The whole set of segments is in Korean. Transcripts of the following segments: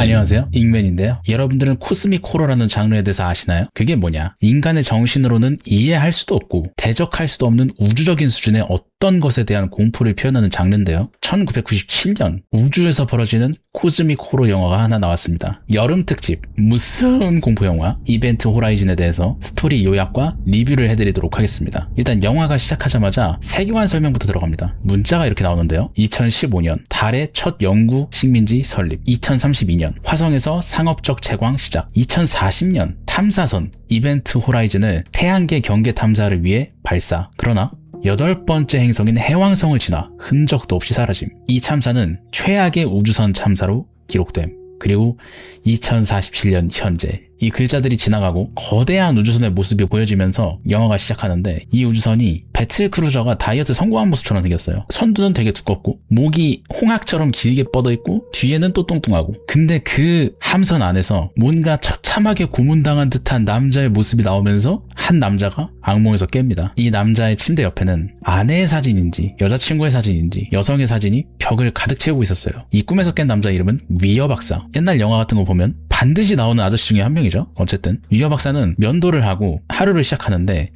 안녕하세요, 잉맨인데요. 여러분들은 코스믹 호러라는 장르에 대해서 아시나요? 그게 뭐냐? 인간의 정신으로는 이해할 수도 없고 대적할 수도 없는 우주적인 수준의 어떤 것에 대한 공포를 표현하는 장르인데요. 1997년 우주에서 벌어지는 코스믹 호러 영화가 하나 나왔습니다. 여름 특집 무서운 공포 영화 이벤트 호라이즌에 대해서 스토리 요약과 리뷰를 해드리도록 하겠습니다. 일단 영화가 시작하자마자 세계관 설명부터 들어갑니다. 문자가 이렇게 나오는데요. 2015년 달의 첫 영구 식민지 설립, 2032년 화성에서 상업적 채광 시작, 2040년 탐사선 이벤트 호라이즌을 태양계 경계 탐사를 위해 발사. 그러나 8번째 행성인 해왕성을 지나 흔적도 없이 사라짐. 이 참사는 최악의 우주선 참사로 기록됨. 그리고 2047년 현재 이 글자들이 지나가고 거대한 우주선의 모습이 보여지면서 영화가 시작하는데, 이 우주선이 배틀크루저가 다이어트 성공한 모습처럼 생겼어요. 선두는 되게 두껍고 목이 홍학처럼 길게 뻗어있고 뒤에는 또 뚱뚱하고, 근데 그 함선 안에서 뭔가 처참하게 고문당한 듯한 남자의 모습이 나오면서 한 남자가 악몽에서 깹니다. 이 남자의 침대 옆에는 아내의 사진인지 여자친구의 사진인지 여성의 사진이 벽을 가득 채우고 있었어요. 이 꿈에서 깬 남자의 이름은 위어 박사. 옛날 영화 같은 거 보면 반드시 나오는 아저씨 중에 한 명이죠. 어쨌든 위어 박사는 면도를 하고 하루를 시작하는데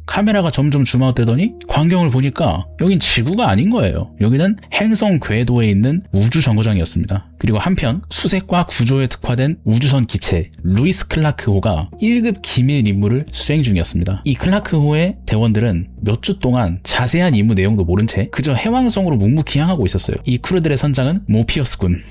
카메라가 점점 줌아웃되더니 광경을 보니까 여긴 지구가 아닌 거예요. 여기는 행성 궤도에 있는 우주 정거장이었습니다. 그리고 한편 수색과 구조에 특화된 우주선 기체 루이스 클라크호가 1급 기밀 임무를 수행 중이었습니다. 이 클라크호의 대원들은 몇 주 동안 자세한 임무 내용도 모른 채 그저 해왕성으로 묵묵히 향하고 있었어요. 이 크루들의 선장은 모피어스군.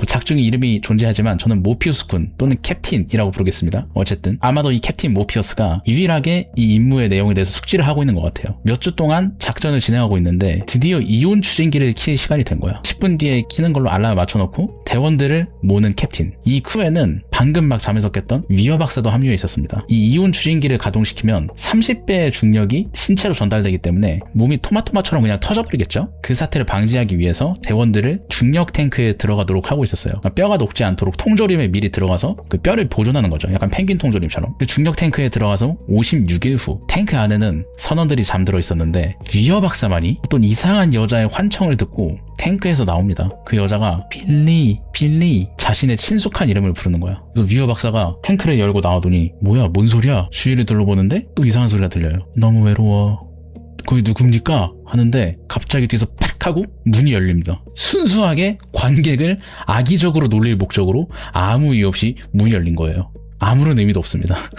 작중이 이름이 존재하지만 저는 모피우스군 또는 캡틴이라고 부르겠습니다. 어쨌든 아마도 이 캡틴 모피어스가 유일하게 이 임무의 내용에 대해서 숙지를 하고 있는 것 같아요. 몇 주 동안 작전을 진행하고 있는데 드디어 이온 추진기를 킬 시간이 된 거야. 10분 뒤에 키는 걸로 알람을 맞춰놓고 대원들을 모는 캡틴. 이 크루에는 방금 막 잠에서 깼던 위어 박사도 함유해 있었습니다. 이 이온 추진기를 가동시키면 30배의 중력이 신체로 전달되기 때문에 몸이 토마토마처럼 그냥 터져버리겠죠? 그 사태를 방지하기 위해서 대원들을 중력 탱크에 들어가도록 하고 있었어요. 그러니까 뼈가 녹지 않도록 통조림에 미리 들어가서 그 뼈를 보존하는 거죠. 약간 펭귄 통조림처럼. 그 중력 탱크에 들어가서 56일 후 탱크 안에는 선원들이 잠들어 있었는데 위어 박사만이 어떤 이상한 여자의 환청을 듣고 탱크에서 나옵니다. 그 여자가 빌리 자신의 친숙한 이름을 부르는 거야. 그래서 위어 박사가 탱크를 열고 나오더니 뭐야, 뭔 소리야? 주위를 둘러보는데 또 이상한 소리가 들려요. 너무 외로워. 거기 누굽니까? 하는데 갑자기 뒤에서 팍 하고 문이 열립니다. 순수하게 관객을 악의적으로 놀릴 목적으로 아무 이유 없이 문이 열린 거예요. 아무런 의미도 없습니다.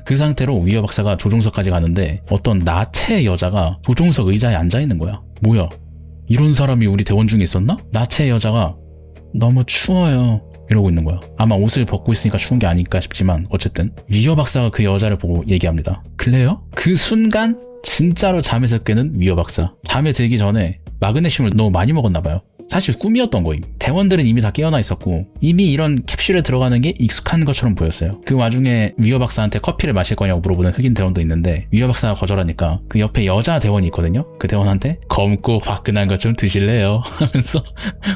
그 상태로 위어 박사가 조종석까지 가는데 어떤 나체 여자가 조종석 의자에 앉아있는 거야. 뭐야, 이런 사람이 우리 대원 중에 있었나? 나체 여자가 너무 추워요 이러고 있는 거야. 아마 옷을 벗고 있으니까 추운 게 아닐까 싶지만 어쨌든 위어 박사가 그 여자를 보고 얘기합니다. 클레어? 그 순간 진짜로 잠에서 깨는 위어 박사. 잠에 들기 전에 마그네슘을 너무 많이 먹었나 봐요. 사실 꿈이었던 거임. 대원들은 이미 다 깨어나 있었고 이미 이런 캡슐에 들어가는 게 익숙한 것처럼 보였어요. 그 와중에 위어 박사한테 커피를 마실 거냐고 물어보는 흑인 대원도 있는데 위어 박사가 거절하니까 그 옆에 여자 대원이 있거든요. 그 대원한테 검고 화끈한 것 좀 드실래요? 하면서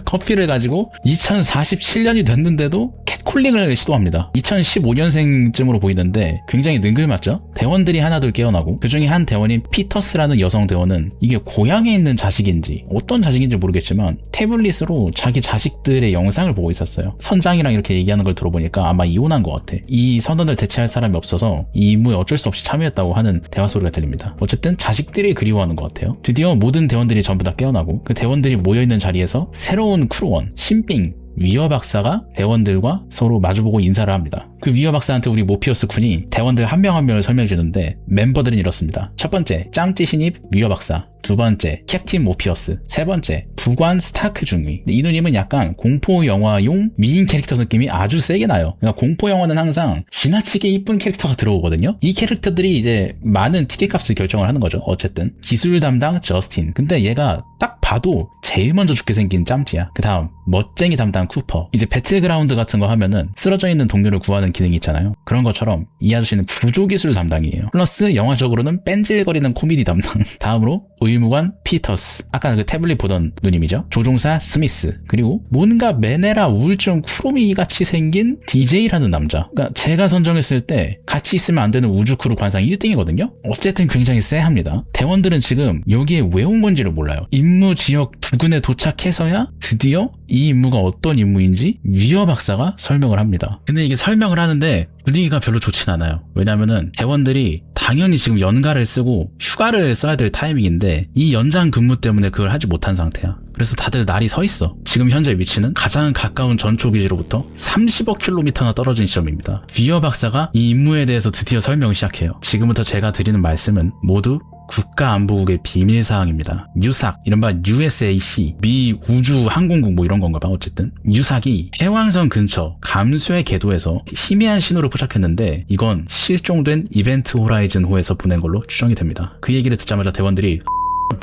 커피를 가지고 2047년이 됐는데도 캣콜링을 시도합니다. 2015년생쯤으로 보이는데 굉장히 능글맞죠? 대원들이 하나둘 깨어나고 그중에 한 대원인 피터스라는 여성 대원은 이게 고향에 있는 자식인지 어떤 자식인지 모르겠지만 태블릿으로 자기 자식들의 영상을 보고 있었어요. 선장이랑 이렇게 얘기하는 걸 들어보니까 아마 이혼한 것 같아. 이 선원을 대체할 사람이 없어서 이 임무에 어쩔 수 없이 참여했다고 하는 대화 소리가 들립니다. 어쨌든 자식들이 그리워하는 것 같아요. 드디어 모든 대원들이 전부 다 깨어나고 그 대원들이 모여있는 자리에서 새로운 크루원 신빙 위어 박사가 대원들과 서로 마주보고 인사를 합니다. 그 위어 박사한테 우리 모피어스 군이 대원들 한 명 한 명을 설명해 주는데 멤버들은 이렇습니다. 첫 번째, 짱찌 신입 위어 박사. 두 번째, 캡틴 모피어스. 세 번째, 부관 스타크 중위. 이 누님은 약간 공포 영화용 미인 캐릭터 느낌이 아주 세게 나요. 그러니까 공포 영화는 항상 지나치게 이쁜 캐릭터가 들어오거든요. 이 캐릭터들이 이제 많은 티켓값을 결정을 하는 거죠. 어쨌든 기술 담당 저스틴. 근데 얘가 딱 봐도 제일 먼저 죽게 생긴 짬찌야. 그 다음 멋쟁이 담당 쿠퍼. 이제 배틀그라운드 같은 거 하면은 쓰러져 있는 동료를 구하는 기능이 있잖아요. 그런 것처럼 이 아저씨는 구조기술 담당이에요. 플러스 영화적으로는 뺀질거리는 코미디 담당. 다음으로 의무관 피터스, 아까 그 태블릿 보던 누님이죠. 조종사 스미스, 그리고 뭔가 메네라 우울증 쿠로미 같이 생긴 DJ라는 남자. 그러니까 제가 선정했을 때 같이 있으면 안 되는 우주크루 관상 1등이거든요. 어쨌든 굉장히 쎄합니다. 대원들은 지금 여기에 왜 온 건지를 몰라요. 임무 지역 부근에 도착해서야 드디어 이 임무가 어떤 임무인지 위어 박사가 설명을 합니다. 근데 이게 설명을 하는데 분위기가 별로 좋진 않아요. 왜냐면은 대원들이 당연히 지금 연가를 쓰고 휴가를 써야 될 타이밍인데 이 연장 근무 때문에 그걸 하지 못한 상태야. 그래서 다들 날이 서 있어. 지금 현재 위치는 가장 가까운 전초기지로부터 30억 킬로미터나 떨어진 지점입니다. 위어 박사가 이 임무에 대해서 드디어 설명을 시작해요. 지금부터 제가 드리는 말씀은 모두 국가안보국의 비밀사항입니다. 유삭, 이른바 USAC, 미 우주항공국 뭐 이런 건가 봐. 어쨌든 유삭이 해왕성 근처 감수의 궤도에서 희미한 신호를 포착했는데 이건 실종된 이벤트 호라이즌호에서 보낸 걸로 추정이 됩니다. 그 얘기를 듣자마자 대원들이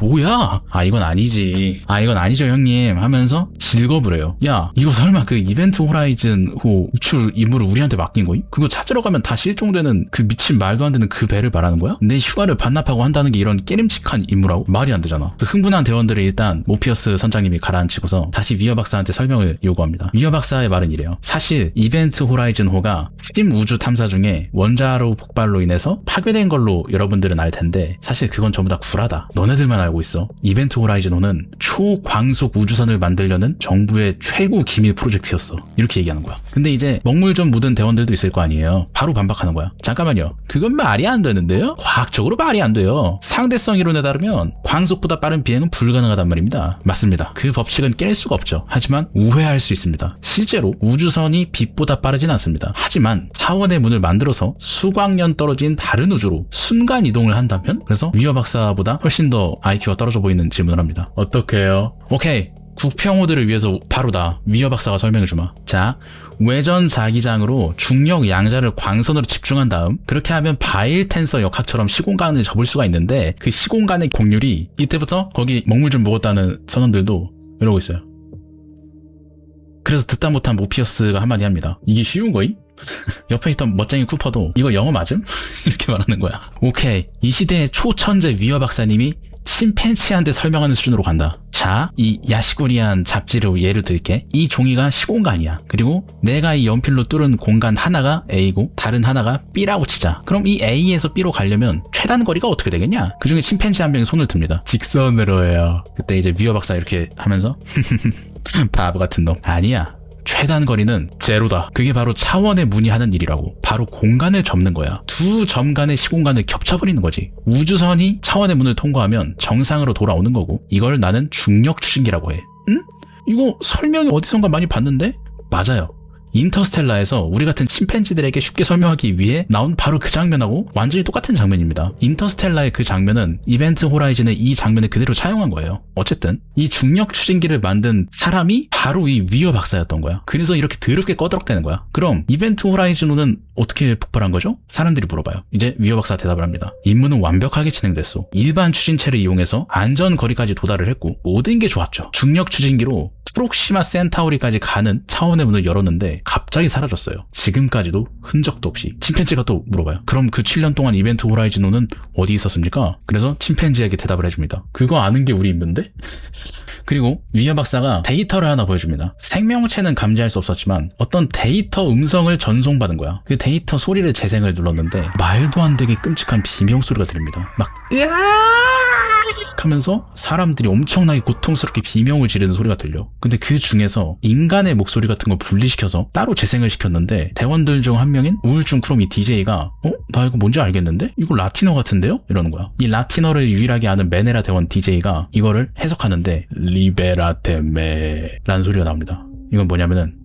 뭐야? 이건 아니지. 이건 아니죠 형님 하면서 질거부려요. 야, 이거 설마 그 이벤트 호라이즌호 우출 임무를 우리한테 맡긴 거임? 그거 찾으러 가면 다 실종되는 그 미친 말도 안 되는 그 배를 말하는 거야? 내 휴가를 반납하고 한다는 게 이런 깨림칙한 임무라고? 말이 안 되잖아. 그 흥분한 대원들을 일단 모피어스 선장님이 가라앉히고서 다시 위어 박사한테 설명을 요구합니다. 위어 박사의 말은 이래요. 사실 이벤트 호라이즌호가 스팀 우주 탐사 중에 원자로 폭발로 인해서 파괴된 걸로 여러분들은 알 텐데 사실 그건 전부 다 구라다. 너네들만 알고 있어. 이벤트 호라이즌호는 초광속 우주선을 만들려는 정부의 최고 기밀 프로젝트였어. 이렇게 얘기하는 거야. 근데 이제 먹물 좀 묻은 대원들도 있을 거 아니에요. 바로 반박하는 거야. 잠깐만요. 그건 말이 안 되는데요? 과학적으로 말이 안 돼요. 상대성 이론에 따르면 광속보다 빠른 비행은 불가능하단 말입니다. 맞습니다. 그 법칙은 깰 수가 없죠. 하지만 우회할 수 있습니다. 실제로 우주선이 빛보다 빠르진 않습니다. 하지만 차원의 문을 만들어서 수광년 떨어진 다른 우주로 순간 이동을 한다면? 그래서 위어 박사보다 훨씬 더 IQ가 떨어져 보이는 질문을 합니다. 어떡해요? 오케이. 국평호들을 위해서 바로다. 위어 박사가 설명해주마. 자, 외전 자기장으로 중력 양자를 광선으로 집중한 다음 그렇게 하면 바일 텐서 역학처럼 시공간을 접을 수가 있는데 그 시공간의 곡률이 이때부터 거기 먹물 좀 먹었다는 선원들도 이러고 있어요. 그래서 듣다 못한 모피어스가 한마디 합니다. 이게 쉬운 거임? 옆에 있던 멋쟁이 쿠퍼도 이거 영어 맞음? 이렇게 말하는 거야. 오케이. 이 시대의 초천재 위어 박사님이 침팬치한테 설명하는 수준으로 간다. 자, 이 야시구리한 잡지로 예를 들게. 이 종이가 시공간이야. 그리고 내가 이 연필로 뚫은 공간 하나가 A고 다른 하나가 B라고 치자. 그럼 이 A에서 B로 가려면 최단 거리가 어떻게 되겠냐? 그중에 침팬치 한 명이 손을 듭니다. 직선으로 해요. 그때 이제 위어 박사 이렇게 하면서 바보 같은 놈. 아니야. 최단 거리는 제로다. 그게 바로 차원의 문이 하는 일이라고. 바로 공간을 접는 거야. 두 점 간의 시공간을 겹쳐버리는 거지. 우주선이 차원의 문을 통과하면 정상으로 돌아오는 거고 이걸 나는 중력 추진기라고 해. 응? 이거 설명이 어디선가 많이 봤는데? 맞아요. 인터스텔라에서 우리 같은 침팬지들에게 쉽게 설명하기 위해 나온 바로 그 장면하고 완전히 똑같은 장면입니다. 인터스텔라의 그 장면은 이벤트 호라이즌의 이 장면을 그대로 차용한 거예요. 어쨌든 이 중력 추진기를 만든 사람이 바로 이 위어 박사였던 거야. 그래서 이렇게 더럽게 꺼드럭대는 거야. 그럼 이벤트 호라이즌호는 어떻게 폭발한 거죠? 사람들이 물어봐요. 이제 위어 박사가 대답을 합니다. 임무는 완벽하게 진행됐어. 일반 추진체를 이용해서 안전 거리까지 도달을 했고 모든 게 좋았죠. 중력 추진기로 프록시마 센타우리까지 가는 차원의 문을 열었는데 갑자기 사라졌어요. 지금까지도 흔적도 없이. 침팬지가 또 물어봐요. 그럼 그 7년 동안 이벤트 호라이즌호는 어디 있었습니까? 그래서 침팬지에게 대답을 해줍니다. 그거 아는 게 우리 임무인데? 그리고 위어 박사가 데이터를 하나 보여줍니다. 생명체는 감지할 수 없었지만 어떤 데이터 음성을 전송받은 거야. 그 데이터 소리를 재생을 눌렀는데 말도 안 되게 끔찍한 비명 소리가 들립니다. 막 으악 하면서 사람들이 엄청나게 고통스럽게 비명을 지르는 소리가 들려. 근데 그 중에서 인간의 목소리 같은 걸 분리시켜서 따로 재생을 시켰는데 대원들 중 한 명인 우울증 크롬이 DJ가 나 이거 뭔지 알겠는데? 이거 라틴어 같은데요? 이러는 거야. 이 라틴어를 유일하게 아는 메네라 대원 DJ가 이거를 해석하는데 리베라테메 라는 소리가 나옵니다. 이건 뭐냐면은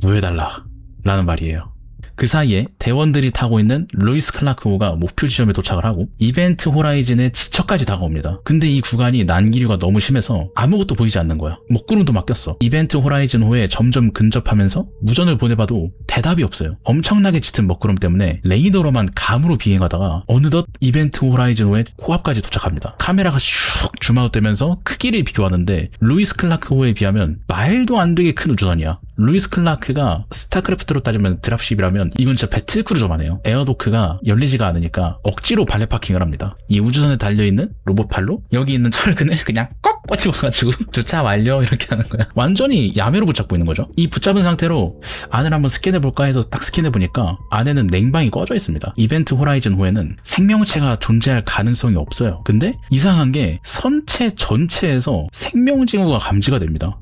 구해달라 라는 말이에요. 그 사이에 대원들이 타고 있는 루이스 클라크호가 목표 지점에 도착을 하고 이벤트 호라이즌의 지척까지 다가옵니다. 근데 이 구간이 난기류가 너무 심해서 아무것도 보이지 않는 거야. 먹구름도 막혔어. 이벤트 호라이즌호에 점점 근접하면서 무전을 보내봐도 대답이 없어요. 엄청나게 짙은 먹구름 때문에 레이더로만 감으로 비행하다가 어느덧 이벤트 호라이즌호의 코앞까지 도착합니다. 카메라가 슉 줌아웃되면서 크기를 비교하는데 루이스 클라크호에 비하면 말도 안 되게 큰 우주선이야. 루이스 클라크가 스타크래프트로 따지면 드랍십이라면 이건 진짜 배틀크루저만 해요. 에어도크가 열리지가 않으니까 억지로 발레 파킹을 합니다. 이 우주선에 달려있는 로봇팔로 여기 있는 철근을 그냥 꺽 꽂집어가지고 주차 완료 이렇게 하는 거야. 완전히 야매로 붙잡고 있는 거죠. 이 붙잡은 상태로 안을 한번 스캔해볼까 해서 딱 스캔해보니까 안에는 냉방이 꺼져 있습니다. 이벤트 호라이즌 후에는 생명체가 존재할 가능성이 없어요. 근데 이상한 게 선체 전체에서 생명징후가 감지가 됩니다.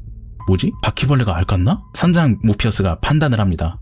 뭐지? 바퀴벌레가 앓았나? 선장 모피어스가 판단을 합니다.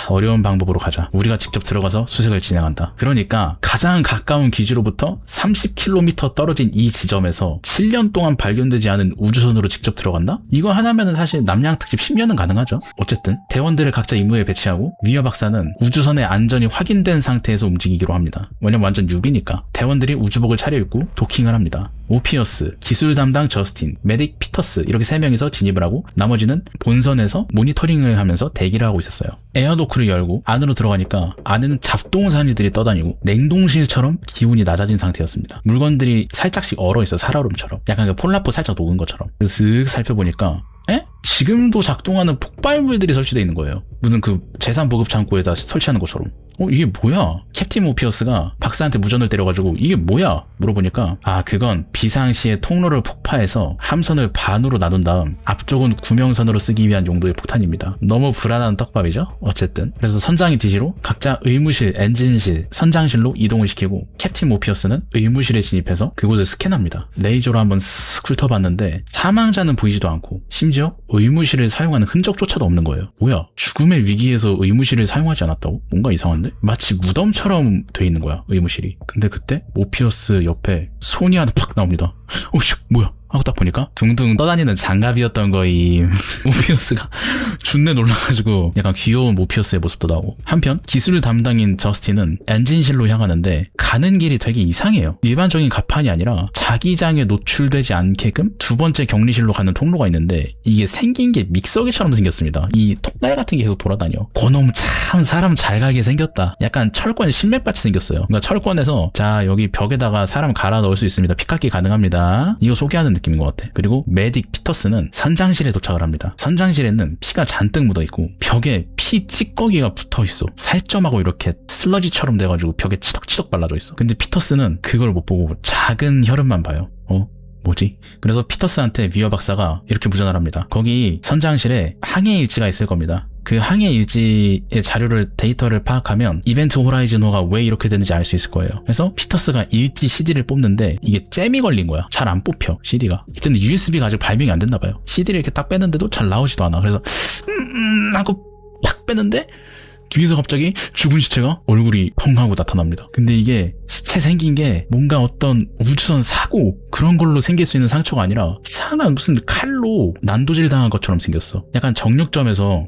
어려운 방법으로 가자. 우리가 직접 들어가서 수색을 진행한다. 그러니까 가장 가까운 기지로부터 30km 떨어진 이 지점에서 7년 동안 발견되지 않은 우주선으로 직접 들어간다? 이거 하나면은 사실 남양특집 10년은 가능하죠. 어쨌든 대원들을 각자 임무에 배치하고 위어 박사는 우주선의 안전이 확인된 상태에서 움직이기로 합니다. 왜냐면 완전 뉴비니까. 대원들이 우주복을 차려입고 도킹을 합니다. 모피어스, 기술 담당 저스틴, 메딕 피터스 이렇게 3명이서 진입을 하고 나머지는 본선에서 모니터링을 하면서 대기를 하고 있었어요. 에어도크를 열고 안으로 들어가니까 안에는 잡동사니들이 떠다니고 냉동실처럼 기온이 낮아진 상태였습니다. 물건들이 살짝씩 얼어있어. 살얼음처럼. 약간 그 폴라포 살짝 녹은 것처럼. 그래서 슥 살펴보니까 지금도 작동하는 폭발물들이 설치되어 있는 거예요. 무슨 그 재산 보급 창고에다 설치하는 것처럼. 이게 뭐야? 캡틴 모피어스가 박사한테 무전을 때려가지고 이게 뭐야? 물어보니까 그건 비상시에 통로를 폭파해서 함선을 반으로 나눈 다음 앞쪽은 구명선으로 쓰기 위한 용도의 폭탄입니다. 너무 불안한 떡밥이죠? 어쨌든 그래서 선장의 지시로 각자 의무실, 엔진실, 선장실로 이동을 시키고 캡틴 모피어스는 의무실에 진입해서 그곳을 스캔합니다. 레이저로 한번 쓱 훑어봤는데 사망자는 보이지도 않고 심지어 의무실을 사용하는 흔적조차도 없는 거예요. 뭐야? 죽음의 위기에서 의무실을 사용하지 않았다고? 뭔가 이상한데? 마치 무덤처럼 돼 있는 거야, 의무실이. 근데 그때 모피어스 옆에 손이 하나 팍 나옵니다. 오씨, 뭐야? 하고 딱 보니까 둥둥 떠다니는 장갑이었던 거임. 모피어스가 준내 놀라가지고 약간 귀여운 모피어스의 모습도 나오고. 한편 기술 담당인 저스틴은 엔진실로 향하는데 가는 길이 되게 이상해요. 일반적인 갑판이 아니라 자기장에 노출되지 않게끔 두 번째 격리실로 가는 통로가 있는데 이게 생긴 게 믹서기처럼 생겼습니다. 이 톱날 같은 게 계속 돌아다녀. 그놈 참 사람 잘 가게 생겼다. 약간 철권 신맵같이 생겼어요. 그러니까 철권에서 자 여기 벽에다가 사람 갈아 넣을 수 있습니다. 피깎기 가능합니다. 이거 소개하는 느낌인 것 같아. 그리고 메딕 피터스는 선장실에 도착을 합니다. 선장실에는 피가 잔뜩 묻어있고 벽에 피 찌꺼기가 붙어있어. 살점하고 이렇게 슬러지처럼 돼가지고 벽에 치덕치덕 발라져 있어. 근데 피터스는 그걸 못 보고 작은 혈흔만 봐요. 뭐지? 그래서 피터스한테 위어 박사가 이렇게 무전을 합니다. 거기 선장실에 항해 일지가 있을 겁니다. 그 항해 일지의 자료를 데이터를 파악하면 이벤트 호라이즌호가 왜 이렇게 되는지 알 수 있을 거예요. 그래서 피터스가 일지 CD를 뽑는데 이게 잼이 걸린 거야. 잘 안 뽑혀 CD가. 근데 USB가 아직 발명이 안 됐나 봐요. CD를 이렇게 딱 빼는데도 잘 나오지도 않아. 그래서 하고 팍 빼는데 뒤에서 갑자기 죽은 시체가 얼굴이 펑 하고 나타납니다. 근데 이게 시체 생긴 게 뭔가 어떤 우주선 사고 그런 걸로 생길 수 있는 상처가 아니라 이상한 무슨 칼로 난도질 당한 것처럼 생겼어. 약간 정육점에서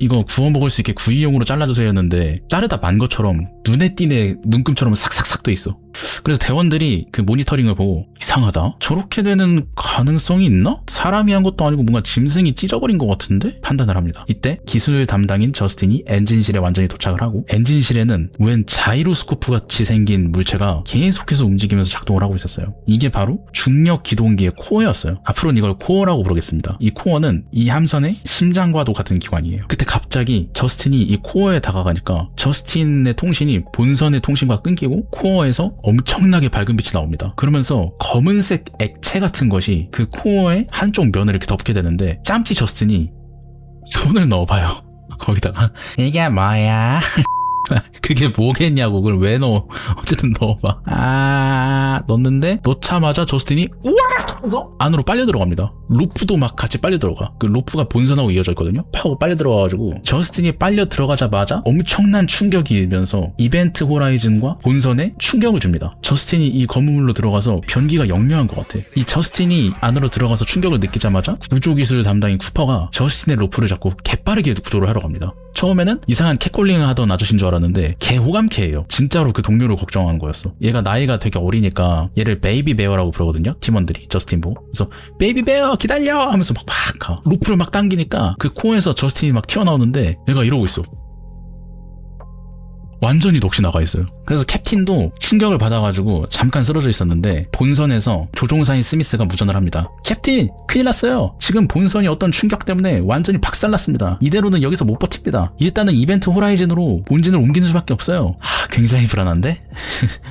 이거 구워 먹을 수 있게 구이용으로 잘라주세요 했는데 자르다 만 것처럼 눈에 띄네 눈금처럼 싹싹싹 돼 있어. 그래서 대원들이 그 모니터링을 보고 이상하다? 저렇게 되는 가능성이 있나? 사람이 한 것도 아니고 뭔가 짐승이 찢어버린 것 같은데? 판단을 합니다. 이때 기술 담당인 저스틴이 엔진실에 완전히 도착을 하고 엔진실에는 웬 자이로스코프 같이 생긴 물체가 계속해서 움직이면서 작동을 하고 있었어요. 이게 바로 중력 기동기의 코어였어요. 앞으로는 이걸 코어라고 부르겠습니다. 이 코어는 이 함선의 심장과도 같은 기관이에요. 그때 갑자기 저스틴이 이 코어에 다가가니까 저스틴의 통신이 본선의 통신과 끊기고 코어에서 엄청나게 밝은 빛이 나옵니다. 그러면서 검은색 액체 같은 것이 그 코어의 한쪽 면을 이렇게 덮게 되는데 짬찌 저스틴이 손을 넣어봐요. 거기다가 이게 뭐야? 그게 뭐겠냐고. 그걸 왜 넣어? 어쨌든 넣어봐. 넣었는데 넣자마자 저스틴이 우와! 하면서 안으로 빨려 들어갑니다. 루프도 막 같이 빨려 들어가. 그 루프가 본선하고 이어져 있거든요. 파고 빨려 들어가가지고 저스틴이 빨려 들어가자마자 엄청난 충격이 일면서 이벤트 호라이즌과 본선에 충격을 줍니다. 저스틴이 이 거물로 들어가서 변기가 역류한 것 같아. 이 저스틴이 안으로 들어가서 충격을 느끼자마자 구조기술 담당인 쿠퍼가 저스틴의 루프를 잡고 개빠르게 구조를 하러 갑니다. 처음에는 이상한 캣콜링을 하던 아저씨인 줄 알았는데 개 호감캐예요. 진짜로 그 동료를 걱정하는 거였어. 얘가 나이가 되게 어리니까 얘를 베이비 베어라고 부르거든요. 팀원들이 저스틴 보고. 그래서 베이비 베어 기다려 하면서 막 가. 루프를 막 당기니까 그 코에서 저스틴이 막 튀어나오는데 얘가 이러고 있어. 완전히 넋이 나가 있어요. 그래서 캡틴도 충격을 받아가지고 잠깐 쓰러져 있었는데 본선에서 조종사인 스미스가 무전을 합니다. 캡틴, 큰일 났어요. 지금 본선이 어떤 충격 때문에 완전히 박살났습니다. 이대로는 여기서 못 버팁니다. 일단은 이벤트 호라이즌으로 본진을 옮기는 수밖에 없어요. 굉장히 불안한데?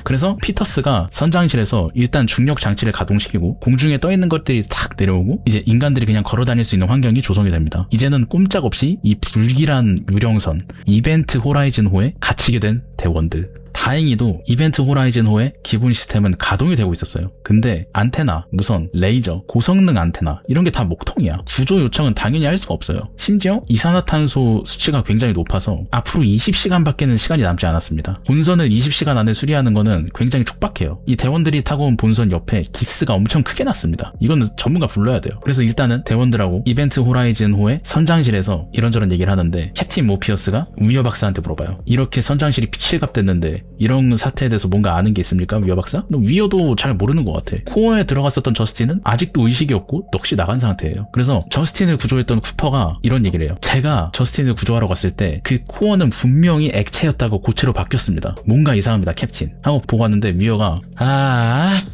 그래서 피터스가 선장실에서 일단 중력 장치를 가동시키고 공중에 떠있는 것들이 탁 내려오고 이제 인간들이 그냥 걸어다닐 수 있는 환경이 조성이 됩니다. 이제는 꼼짝없이 이 불길한 유령선 이벤트 호라이즌호에 갇히게 된 대원들. 다행히도 이벤트 호라이즌호의 기본 시스템은 가동이 되고 있었어요. 근데 안테나, 무선, 레이저, 고성능 안테나 이런 게 다 목통이야. 구조 요청은 당연히 할 수가 없어요. 심지어 이산화탄소 수치가 굉장히 높아서 앞으로 20시간밖에는 시간이 남지 않았습니다. 본선을 20시간 안에 수리하는 거는 굉장히 촉박해요. 이 대원들이 타고 온 본선 옆에 기스가 엄청 크게 났습니다. 이건 전문가 불러야 돼요. 그래서 일단은 대원들하고 이벤트 호라이즌호의 선장실에서 이런저런 얘기를 하는데 캡틴 모피어스가 위어 박사한테 물어봐요. 이렇게 선장실이 피칠갑됐는데 이런 사태에 대해서 뭔가 아는 게 있습니까? 위어 박사? 위어도 잘 모르는 것 같아. 코어에 들어갔었던 저스틴은 아직도 의식이 없고 넋이 나간 상태예요. 그래서 저스틴을 구조했던 쿠퍼가 이런 얘기를 해요. 제가 저스틴을 구조하러 갔을 때 그 코어는 분명히 액체였다고 고체로 바뀌었습니다. 뭔가 이상합니다, 캡틴. 하고 보고 왔는데 위어가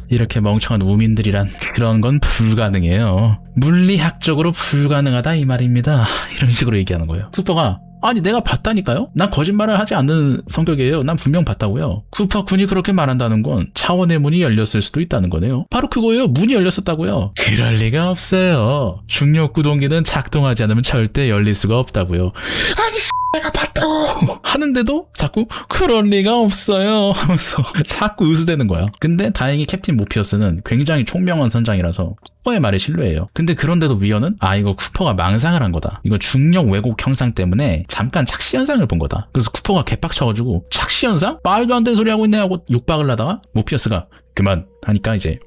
이렇게 멍청한 우민들이란 그런 건 불가능해요. 물리학적으로 불가능하다 이 말입니다. 이런 식으로 얘기하는 거예요. 쿠퍼가 아니 내가 봤다니까요? 난 거짓말을 하지 않는 성격이에요. 난 분명 봤다고요. 쿠퍼 군이 그렇게 말한다는 건 차원의 문이 열렸을 수도 있다는 거네요. 바로 그거예요. 문이 열렸었다고요. 그럴 리가 없어요. 중력 구동기는 작동하지 않으면 절대 열릴 수가 없다고요. 아니 내가 봤다고 하는데도 자꾸 그럴 리가 없어요 하면서 자꾸 으스대는 거야. 근데 다행히 캡틴 모피어스는 굉장히 총명한 선장이라서 쿠퍼의 말에 신뢰해요. 근데 그런데도 위어는 이거 쿠퍼가 망상을 한 거다. 이거 중력 왜곡 현상 때문에 잠깐 착시 현상을 본 거다. 그래서 쿠퍼가 개빡쳐가지고 착시 현상? 말도 안 되는 소리 하고 있네 하고 욕박을 하다가 모피어스가 그만 하니까 이제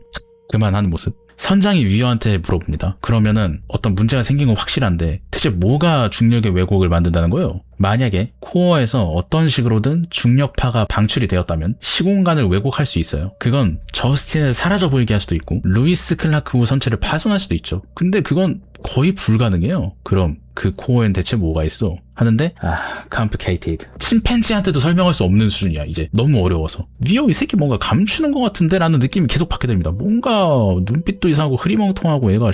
그만하는 모습. 선장이 위어한테 물어봅니다. 그러면은 어떤 문제가 생긴 건 확실한데 대체 뭐가 중력의 왜곡을 만든다는 거예요? 만약에 코어에서 어떤 식으로든 중력파가 방출이 되었다면 시공간을 왜곡할 수 있어요. 그건 저스틴을 사라져 보이게 할 수도 있고 루이스 클라크호 선체를 파손할 수도 있죠. 근데 그건 거의 불가능해요. 그럼 그 코어엔 대체 뭐가 있어? 하는데 complicated. 침팬지한테도 설명할 수 없는 수준이야. 이제 너무 어려워서. 위어 이 새끼 뭔가 감추는 것 같은데? 라는 느낌이 계속 받게 됩니다. 뭔가 눈빛도 이상하고 흐리멍텅하고 얘가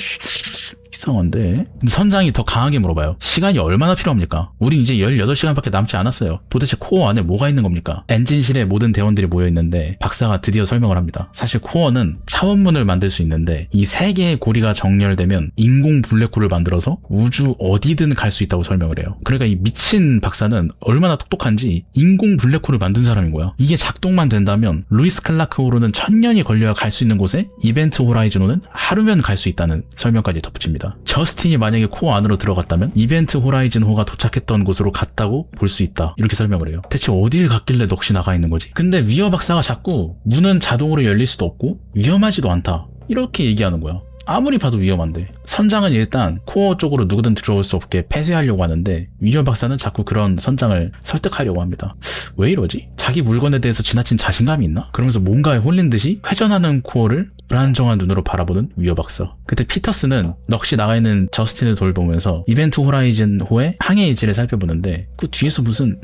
이상한데? 근데 선장이 더 강하게 물어봐요. 시간이 얼마나 필요합니까? 우린 이제 18시간밖에 남지 않았어요. 도대체 코어 안에 뭐가 있는 겁니까? 엔진실에 모든 대원들이 모여있는데 박사가 드디어 설명을 합니다. 사실 코어는 차원문을 만들 수 있는데 이 3개의 고리가 정렬되면 인공 블랙홀을 만들어서 우주 어디든 갈 수 있다고 설명을 해요. 그러니까 이 미친 박사는 얼마나 똑똑한지 인공 블랙홀을 만든 사람인 거야. 이게 작동만 된다면 루이스 클라크호로는 1000년이 걸려야 갈 수 있는 곳에 이벤트 호라이즌호는 하루면 갈 수 있다는 설명까지 덧붙입니다. 저스틴이 만약에 코어 안으로 들어갔다면 이벤트 호라이즌호가 도착했던 곳으로 갔다고 볼 수 있다. 이렇게 설명을 해요. 대체 어딜 갔길래 넋이 나가 있는 거지? 근데 위어 박사가 자꾸 문은 자동으로 열릴 수도 없고 위험하지도 않다. 이렇게 얘기하는 거야. 아무리 봐도 위험한데. 선장은 일단 코어 쪽으로 누구든 들어올 수 없게 폐쇄하려고 하는데 위어 박사는 자꾸 그런 선장을 설득하려고 합니다. 왜 이러지? 자기 물건에 대해서 지나친 자신감이 있나? 그러면서 뭔가에 홀린 듯이 회전하는 코어를 불안정한 눈으로 바라보는 위어 박사. 그때 피터스는 넋이 나가 있는 저스틴을 돌보면서 이벤트 호라이즌호의 항해 일지를 살펴보는데 그 뒤에서 무슨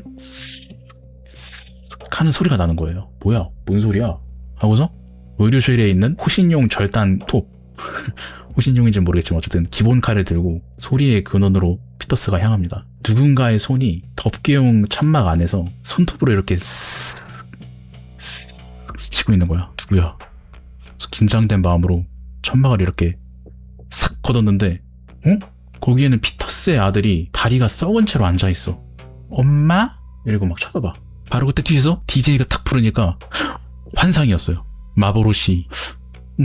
하는 소리가 나는 거예요. 뭐야? 뭔 소리야? 하고서 의료실에 있는 호신용 절단 톱 호신용인지는 모르겠지만 어쨌든 기본 칼을 들고 소리의 근원으로 피터스가 향합니다. 누군가의 손이 덮개용 천막 안에서 손톱으로 이렇게 스치고 있는 거야. 누구야? 그래서 긴장된 마음으로 천막을 이렇게 싹 걷었는데 거기에는 피터스의 아들이 다리가 썩은 채로 앉아있어. 엄마? 이러고 막 쳐다봐. 바로 그때 뒤에서 DJ가 탁 부르니까 환상이었어요. 마보로시.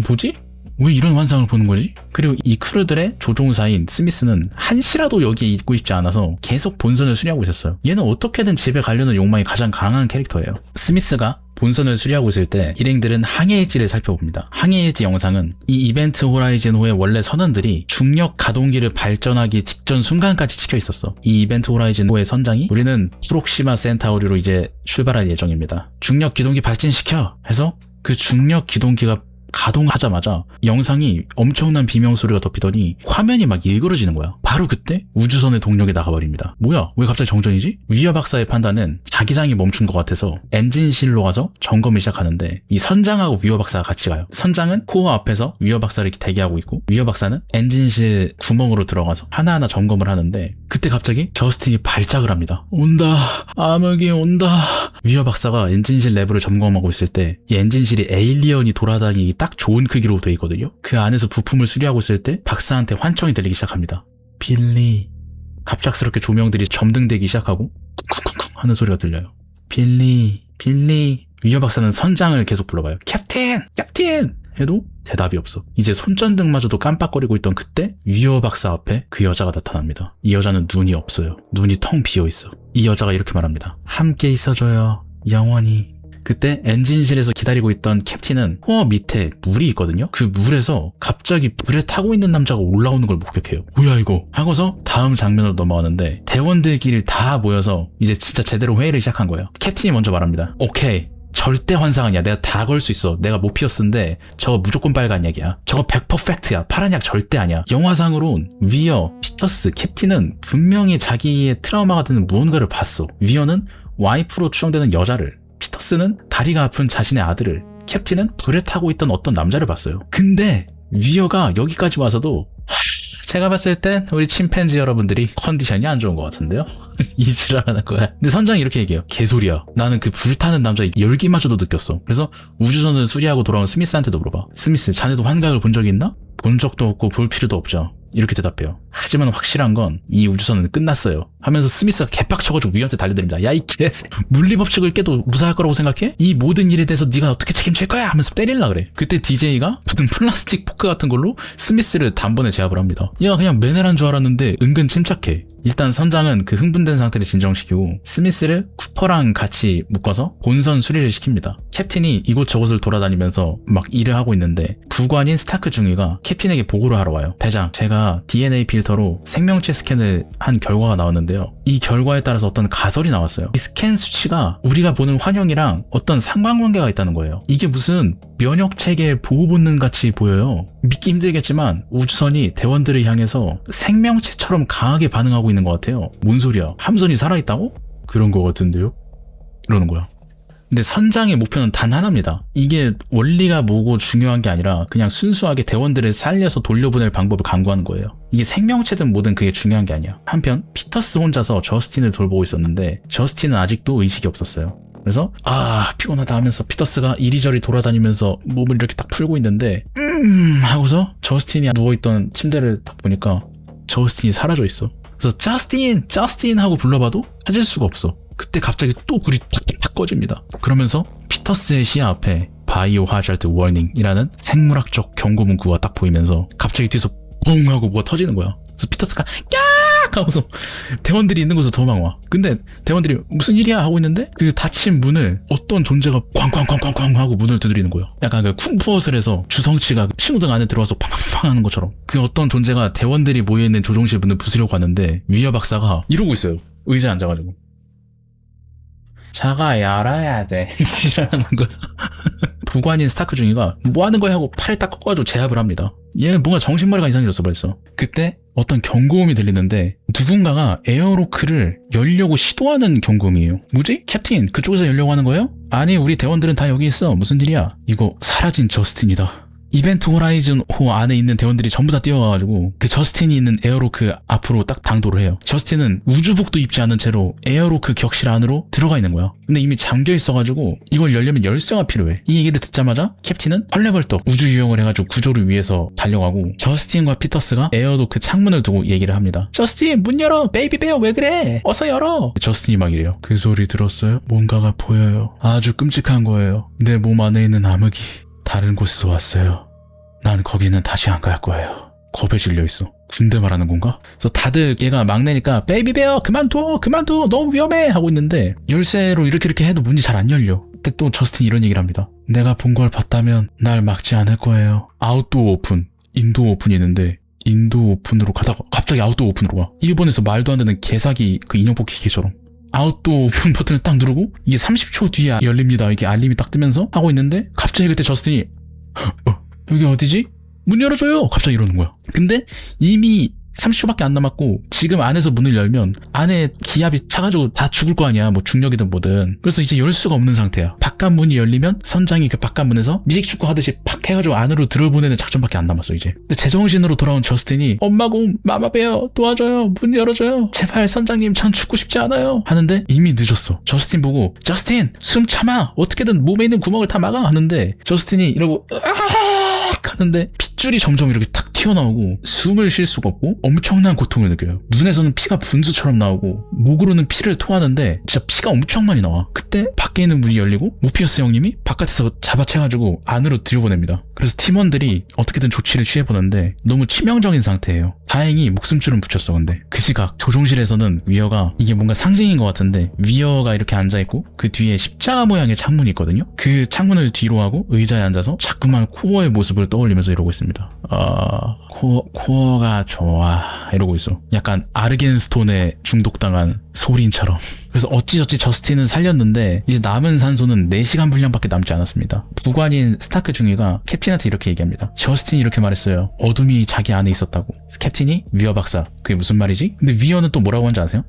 뭐지? 왜 이런 환상을 보는 거지? 그리고 이 크루들의 조종사인 스미스는 한시라도 여기에 있고 싶지 않아서 계속 본선을 수리하고 있었어요. 얘는 어떻게든 집에 가려는 욕망이 가장 강한 캐릭터예요. 스미스가 본선을 수리하고 있을 때 일행들은 항해일지를 살펴봅니다. 항해일지 영상은 이 이벤트 호라이즌호의 원래 선원들이 중력 가동기를 발전하기 직전 순간까지 찍혀 있었어. 이 이벤트 호라이즌호의 선장이 우리는 프록시마 센타우리로 이제 출발할 예정입니다. 중력 기동기 발진시켜! 해서 그 중력 기동기가 가동하자마자 영상이 엄청난 비명소리가 덮이더니 화면이 막 일그러지는 거야. 바로 그때 우주선의 동력이 나가버립니다. 뭐야? 왜 갑자기 정전이지? 위어 박사의 판단은 자기장이 멈춘 것 같아서 엔진실로 가서 점검을 시작하는데 이 선장하고 위어 박사가 같이 가요. 선장은 코어 앞에서 위어 박사를 이렇게 대기하고 있고 위어 박사는 엔진실 구멍으로 들어가서 하나하나 점검을 하는데 그때 갑자기 저스틴이 발작을 합니다. 온다. 암흑이 온다. 위어 박사가 엔진실 내부를 점검하고 있을 때 이 엔진실이 에일리언이 돌아다니기 딱 좋은 크기로 돼 있거든요. 그 안에서 부품을 수리하고 있을 때 박사한테 환청이 들리기 시작합니다. 빌리. 갑작스럽게 조명들이 점등되기 시작하고 쿵쿵쿵쿵 하는 소리가 들려요. 빌리. 위어 박사는 선장을 계속 불러봐요. 캡틴! 해도 대답이 없어. 이제 손전등마저도 깜빡거리고 있던 그때 위어 박사 앞에 그 여자가 나타납니다. 이 여자는 눈이 없어요. 눈이 텅 비어있어. 이 여자가 이렇게 말합니다. 함께 있어줘요. 영원히. 그때 엔진실에서 기다리고 있던 캡틴은 코어 밑에 물이 있거든요. 그 물에서 갑자기 물에 타고 있는 남자가 올라오는 걸 목격해요. 뭐야 이거? 하고서 다음 장면으로 넘어가는데 대원들끼리 다 모여서 이제 진짜 제대로 회의를 시작한 거예요. 캡틴이 먼저 말합니다. 오케이. 절대 환상 아니야. 내가 다 걸 수 있어. 내가 모피어스인데 저거 무조건 빨간 약이야. 저거 100%팩트야. 파란 약 절대 아니야. 영화상으론 위어, 피터스, 캡틴은 분명히 자기의 트라우마가 되는 무언가를 봤어. 위어는 와이프로 추정되는 여자를, 피터스는 다리가 아픈 자신의 아들을, 캡틴은 불에 타고 있던 어떤 남자를 봤어요. 근데 위어가 여기까지 와서도 제가 봤을 땐 우리 침팬지 여러분들이 컨디션이 안 좋은 것 같은데요? 이지랄하는 거야. 근데 선장이 이렇게 얘기해요. 개소리야. 나는 그 불타는 남자의 열기마저도 느꼈어. 그래서 우주선을 수리하고 돌아온 스미스한테도 물어봐. 스미스, 자네도 환각을 본 적이 있나? 본 적도 없고 볼 필요도 없죠. 이렇게 대답해요. 하지만 확실한 건 이 우주선은 끝났어요. 하면서 스미스가 개빡쳐가지고 위한테 달려듭니다. 야 이 개새, 물리법칙을 깨도 무사할 거라고 생각해? 이 모든 일에 대해서 네가 어떻게 책임질 거야? 하면서 때릴라 그래. 그때 DJ가 무슨 플라스틱 포크 같은 걸로 스미스를 단번에 제압을 합니다. 얘가 그냥 매너란 줄 알았는데 은근 침착해. 일단 선장은 그 흥분된 상태를 진정시키고 스미스를 쿠퍼랑 같이 묶어서 본선 수리를 시킵니다. 캡틴이 이곳저곳을 돌아다니면서 막 일을 하고 있는데 부관인 스타크 중위가 캡틴에게 보고를 하러 와요. 대장, 제가 DNA 필터로 생명체 스캔을 한 결과가 나왔는데요. 이 결과에 따라서 어떤 가설이 나왔어요. 이 스캔 수치가 우리가 보는 환영이랑 어떤 상관관계가 있다는 거예요. 이게 무슨 면역체계 보호 본능 같이 보여요. 믿기 힘들겠지만 우주선이 대원들을 향해서 생명체처럼 강하게 반응하고 있는 것 같아요. 뭔 소리야? 함선이 살아있다고? 그런 것 같은데요? 이러는 거야. 근데 선장의 목표는 단 하나입니다. 이게 원리가 뭐고 중요한 게 아니라 그냥 순수하게 대원들을 살려서 돌려보낼 방법을 강구하는 거예요. 이게 생명체든 뭐든 그게 중요한 게 아니야. 한편 피터스 혼자서 저스틴을 돌보고 있었는데 저스틴은 아직도 의식이 없었어요. 그래서 피곤하다 하면서 피터스가 이리저리 돌아다니면서 몸을 이렇게 딱 풀고 있는데 하고서 저스틴이 누워있던 침대를 딱 보니까 저스틴이 사라져 있어. 그래서 저스틴 하고 불러봐도 찾을 수가 없어. 그때 갑자기 또 불이 탁 꺼집니다. 그러면서 피터스의 시야 앞에 바이오 하자드 워닝이라는 생물학적 경고 문구가 딱 보이면서 갑자기 뒤에서 뿡 하고 뭐가 터지는 거야. 그래서 피터스가 깍 하고서 대원들이 있는 곳으로 도망와. 근데 대원들이 무슨 일이야 하고 있는데 그 닫힌 문을 어떤 존재가 쾅쾅쾅쾅쾅 하고 문을 두드리는 거야. 약간 그 쿵푸어슬에서 주성치가 신호등 안에 들어와서 팡팡팡 하는 것처럼 그 어떤 존재가 대원들이 모여있는 조종실 문을 부수려고 하는데 위어 박사가 이러고 있어요. 의자에 앉아가지고. 자가 열어야 돼. 이지랄하는 거야. 부관인 스타크 중위가 뭐 하는 거야 하고 팔을 딱 꺾어가지고 제압을 합니다. 얘 뭔가 정신머리가 이상해졌어 벌써. 그때 어떤 경고음이 들리는데 누군가가 에어로크를 열려고 시도하는 경고음이에요. 뭐지? 캡틴 그쪽에서 열려고 하는 거예요? 아니 우리 대원들은 다 여기 있어. 무슨 일이야? 이거 사라진 저스틴이다. 이벤트 호라이즌 호 안에 있는 대원들이 전부 다 뛰어가가지고 그 저스틴이 있는 에어로크 앞으로 딱 당도를 해요. 저스틴은 우주복도 입지 않은 채로 에어로크 격실 안으로 들어가 있는 거야. 근데 이미 잠겨 있어가지고 이걸 열려면 열쇠가 필요해. 이 얘기를 듣자마자 캡틴은 헐레벌떡 우주 유영을 해가지고 구조를 위해서 달려가고 저스틴과 피터스가 에어로크 창문을 두고 얘기를 합니다. 저스틴 문 열어. 베이비 베어 왜 그래? 어서 열어. 저스틴이 막 이래요. 그 소리 들었어요? 뭔가가 보여요. 아주 끔찍한 거예요. 내 몸 안에 있는 암흑이 다른 곳에서 왔어요. 난 거기는 다시 안 갈 거예요. 겁에 질려 있어. 군대 말하는 건가? 그래서 다들 얘가 막내니까 베이비 베어 그만둬 너무 위험해 하고 있는데 열쇠로 이렇게 해도 문이 잘 안 열려. 그때 또 저스틴이 이런 얘기를 합니다. 내가 본 걸 봤다면 날 막지 않을 거예요. 아웃도어 오픈, 인도어 오픈이 있는데 인도 오픈으로 가다가 갑자기 아웃도어 오픈으로 가. 일본에서 말도 안 되는 개사기 그 인형 뽑기 기계처럼. 아웃도어 오픈 버튼을 딱 누르고 이게 30초 뒤에 열립니다. 이게 알림이 딱 뜨면서 하고 있는데 갑자기 그때 저스틴이 여기 어디지? 문 열어줘요! 갑자기 이러는 거야. 근데 이미 30초밖에 안 남았고 지금 안에서 문을 열면 안에 기압이 차가지고 다 죽을 거 아니야. 뭐 중력이든 뭐든. 그래서 이제 열 수가 없는 상태야. 바깥 문이 열리면 선장이 그 바깥 문에서 미식축구 하듯이 팍 해가지고 안으로 들어보내는 작전밖에 안 남았어 이제. 근데 제정신으로 돌아온 저스틴이 엄마공 마마베어 도와줘요. 문 열어줘요. 제발 선장님 전 죽고 싶지 않아요. 하는데 이미 늦었어. 저스틴 보고 저스틴 숨 참아. 어떻게든 몸에 있는 구멍을 다 막아. 하는데 저스틴이 이러고 하는데 핏줄이 점점 이렇게 탁 튀어나오고 숨을 쉴 수가 없고 엄청난 고통을 느껴요. 눈에서는 피가 분수처럼 나오고 목으로는 피를 토하는데 진짜 피가 엄청 많이 나와. 그때 밖에 있는 문이 열리고 모피어스 형님이 바깥에서 잡아채가지고 안으로 들여보냅니다. 그래서 팀원들이 어떻게든 조치를 취해보는데 너무 치명적인 상태예요. 다행히 목숨줄은 붙였어. 근데 그 시각 조종실에서는 위어가 이게 뭔가 상징인 것 같은데 위어가 이렇게 앉아있고 그 뒤에 십자가 모양의 창문이 있거든요. 그 창문을 뒤로 하고 의자에 앉아서 자꾸만 코어의 모습을 떠올리면서 이러고 있습니다. 코어가 좋아 이러고 있어. 약간 아르겐스톤에 중독당한 소린처럼. 그래서 어찌저찌 저스틴은 살렸는데 이제 남은 산소는 4시간 분량밖에 남지 않았습니다. 부관인 스타크 중위가 캡틴한테 이렇게 얘기합니다. 저스틴이 이렇게 말했어요. 어둠이 자기 안에 있었다고. 캡틴이 위어 박사 그게 무슨 말이지? 근데 위어는 또 뭐라고 하는지 아세요?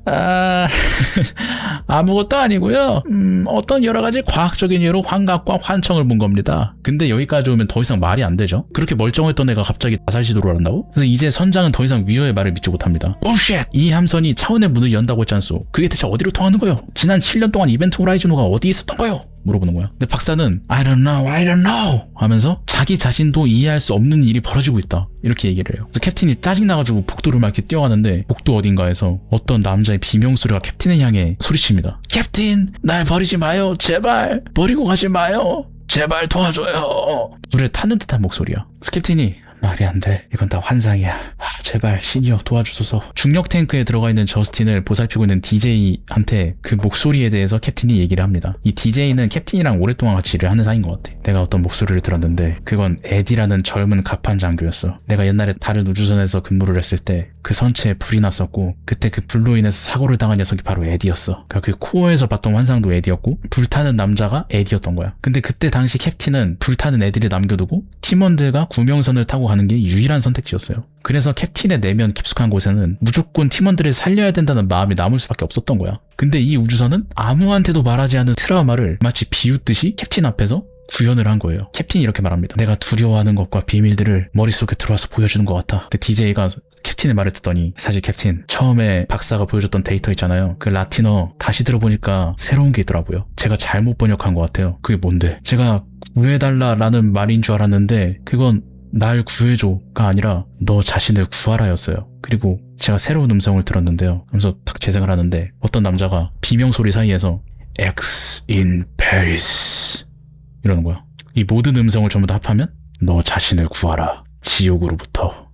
아무것도 아니고요. 어떤 여러 가지 과학적인 이유로 환각과 환청을 본 겁니다. 근데 여기까지 오면 더 이상 말이 안 되죠. 그렇게 멀쩡했던 애가 갑자기 자살 시도를 한다고? 그래서 이제 선장은 더 이상 위어의 말을 믿지 못합니다. bullshit! 이 함선이 차원의 문을 연다고 했잖소. 그게 대체 어디로 통하는 거요? 지난 7년 동안 이벤트 호라이즌호가 어디 있었던 거요? 물어보는 거야. 근데 박사는 I don't know 하면서 자기 자신도 이해할 수 없는 일이 벌어지고 있다 이렇게 얘기를 해요. 그래서 캡틴이 짜증나가지고 복도를 막 이렇게 뛰어가는데 복도 어딘가에서 어떤 남자의 비명소리가 캡틴을 향해 소리칩니다. 캡틴 날 버리지 마요 제발 버리고 가지 마요 제발 도와줘요. 불에 타는 듯한 목소리야. 그래서 캡틴이 말이 안 돼. 이건 다 환상이야. 제발 신이여 도와주소서. 중력 탱크에 들어가 있는 저스틴을 보살피고 있는 DJ한테 그 목소리에 대해서 캡틴이 얘기를 합니다. 이 DJ는 캡틴이랑 오랫동안 같이 일을 하는 사이인 것 같아. 내가 어떤 목소리를 들었는데 그건 에디라는 젊은 가판 장교였어. 내가 옛날에 다른 우주선에서 근무를 했을 때 그 선체에 불이 났었고 그때 그 불로 인해서 사고를 당한 녀석이 바로 에디였어. 그러니까 그 코어에서 봤던 환상도 에디였고 불타는 남자가 에디였던 거야. 근데 그때 당시 캡틴은 불타는 에디를 남겨두고 팀원들과 구명선을 타고 가는 게 유일한 선택지였어요. 그래서 캡틴의 내면 깊숙한 곳에는 무조건 팀원들을 살려야 된다는 마음이 남을 수밖에 없었던 거야. 근데 이 우주선은 아무한테도 말하지 않은 트라우마를 마치 비웃듯이 캡틴 앞에서 구현을 한 거예요. 캡틴이 이렇게 말합니다. 내가 두려워하는 것과 비밀들을 머릿속에 들어와서 보여주는 것 같아. 근데 DJ가 캡틴의 말을 듣더니 사실 캡틴 처음에 박사가 보여줬던 데이터 있잖아요. 그 라틴어 다시 들어보니까 새로운 게 있더라고요. 제가 잘못 번역한 것 같아요. 그게 뭔데? 제가 구해달라라는 말인 줄 알았는데 그건 날 구해줘가 아니라 너 자신을 구하라였어요. 그리고 제가 새로운 음성을 들었는데요. 그래서 딱 재생을 하는데 어떤 남자가 비명소리 사이에서 X in Paris 이러는 거야. 이 모든 음성을 전부 다 합하면 너 자신을 구하라. 지옥으로부터.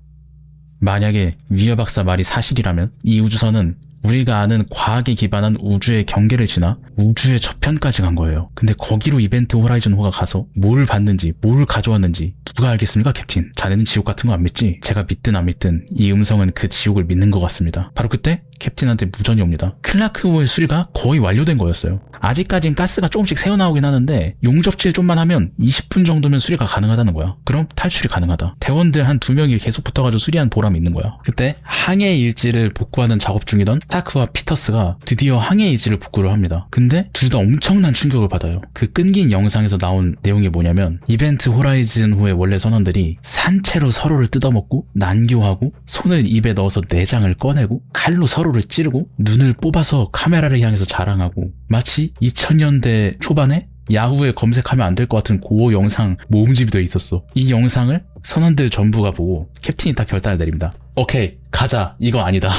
만약에 위어 박사 말이 사실이라면 이 우주선은 우리가 아는 과학에 기반한 우주의 경계를 지나 우주의 저편까지 간 거예요. 근데 거기로 이벤트 호라이즌호가 가서 뭘 받는지 뭘 가져왔는지 누가 알겠습니까 캡틴? 자네는 지옥 같은 거 안 믿지? 제가 믿든 안 믿든 이 음성은 그 지옥을 믿는 것 같습니다. 바로 그때 캡틴한테 무전이 옵니다. 클라크호의 수리가 거의 완료된 거였어요. 아직까진 가스가 조금씩 새어나오긴 하는데 용접질 좀만 하면 20분 정도면 수리가 가능하다는 거야. 그럼 탈출이 가능하다. 대원들 한 2명이 계속 붙어가지고 수리한 보람이 있는 거야. 그때 항해 일지를 복구하는 작업 중이던 스타크와 피터스가 드디어 항해 일지를 복구를 합니다. 근데 둘 다 엄청난 충격을 받아요. 그 끊긴 영상에서 나온 내용이 뭐냐면 이벤트 호라이즌호의 원래 선원들이 산채로 서로를 뜯어먹고 난교하고 손을 입에 넣어서 내장을 꺼내고 칼로 서로를 찌르고 눈을 뽑아서 카메라를 향해서 자랑하고 마치 2000년대 초반에 야후에 검색하면 안 될 것 같은 고어 영상 모음집이 되어 있었어. 이 영상을 선원들 전부가 보고 캡틴이 딱 결단을 내립니다. 오케이 가자. 이거 아니다.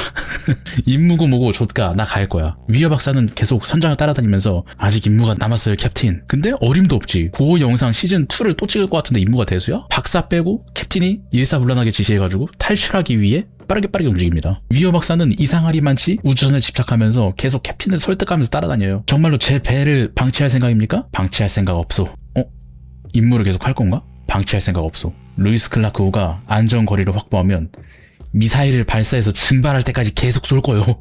임무고 뭐고 좆가 나 갈 거야. 위어 박사는 계속 선장을 따라다니면서 아직 임무가 남았어요 캡틴. 근데 어림도 없지. 고어 영상 시즌2를 또 찍을 것 같은데 임무가 대수야? 박사 빼고 캡틴이 일사불란하게 지시해가지고 탈출하기 위해 빠르게 움직입니다. 위어 박사는 이상하리만치 우주선에 집착하면서 계속 캡틴을 설득하면서 따라다녀요. 정말로 제 배를 방치할 생각입니까? 방치할 생각 없소. 임무를 계속 할 건가? 방치할 생각 없소. 루이스 클라크호가 안전거리를 확보하면 미사일을 발사해서 증발할 때까지 계속 쏠 거요.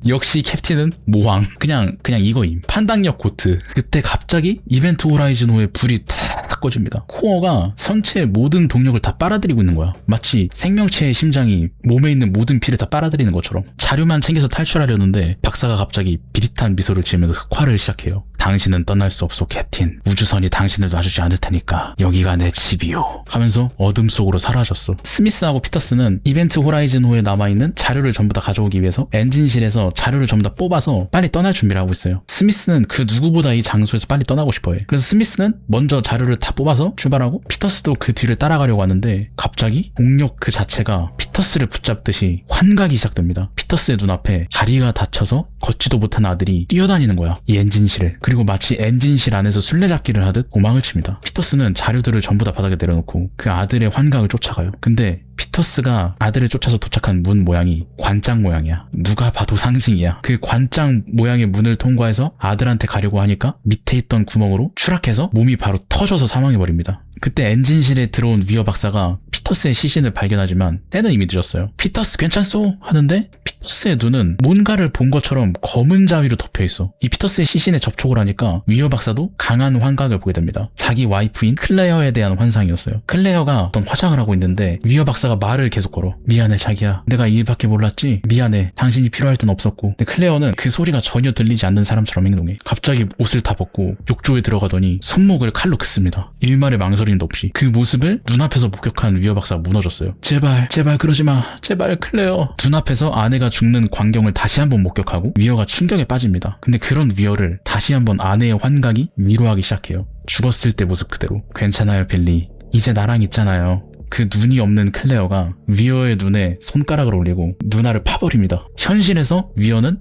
역시 캡틴은 모황. 그냥 이거임. 판단력 고트. 그때 갑자기 이벤트 호라이즌호에 불이 탁 탁 꺼집니다. 코어가 선체의 모든 동력을 다 빨아들이고 있는 거야. 마치 생명체의 심장이 몸에 있는 모든 피를 다 빨아들이는 것처럼. 자료만 챙겨서 탈출하려는데 박사가 갑자기 비릿한 미소를 지으면서 흑화를 시작해요. 당신은 떠날 수 없어 캡틴. 우주선이 당신을 놔주지 않을 테니까 여기가 내 집이요 하면서 어둠 속으로 사라졌어. 스미스하고 피터스는 이벤트 호라이즌 호에 남아있는 자료를 전부 다 가져오기 위해서 엔진실에서 자료를 전부 다 뽑아서 빨리 떠날 준비를 하고 있어요. 스미스는 그 누구보다 이 장소에서 빨리 떠나고 싶어해. 그래서 스미스는 먼저 자료를 다 뽑아서 출발하고 피터스도 그 뒤를 따라가려고 하는데 갑자기 동력 그 자체가 피터스를 붙잡듯이 환각이 시작됩니다. 피터스의 눈앞에 다리가 다쳐서 걷지도 못한 아들이 뛰어다니는 거야. 이 엔진실을. 그리고 마치 엔진실 안에서 술래잡기를 하듯 도망을 칩니다. 피터스는 자료들을 전부 다 바닥에 내려놓고 그 아들의 환각을 쫓아가요. 근데 피터스가 아들을 쫓아서 도착한 문 모양이 관장 모양이야. 누가 봐도 상징이야. 그 관장 모양의 문을 통과해서 아들한테 가려고 하니까 밑에 있던 구멍으로 추락해서 몸이 바로 터져서 사망해버립니다. 그때 엔진실에 들어온 위어 박사가 피터스의 시신을 발견하지만 때는 이미 늦었어요. 피터스 괜찮소? 하는데 피터스의 눈은 뭔가를 본 것처럼 검은 자위로 덮여있어. 이 피터스의 시신에 접촉을 하니까 위어 박사도 강한 환각을 보게 됩니다. 자기 와이프인 클레어에 대한 환상이었어요. 클레어가 어떤 화장을 하고 있는데 위어 박사가 말을 계속 걸어. 미안해 자기야. 내가 이 일밖에 몰랐지? 미안해. 당신이 필요할 땐 없었고. 근데 클레어는 그 소리가 전혀 들리지 않는 사람처럼 행동해. 갑자기 옷을 다 벗고 욕조에 들어가더니 손목을 칼로 긋습니다. 일말의 망설임도 없이. 그 모습을 눈앞에서 목격한 위어 박사가 무너졌어요. 제발 그러지 마. 제발 클레어. 눈앞에서 아내가 죽는 광경을 다시 한번 목격하고 위어가 충격에 빠집니다. 근데 그런 위어를 다시 한번 아내의 환각이 위로하기 시작해요. 죽었을 때 모습 그대로. 괜찮아요 빌리. 이제 나랑 있잖아요. 그 눈이 없는 클레어가 위어의 눈에 손가락을 올리고 눈알을 파버립니다. 현실에서 위어는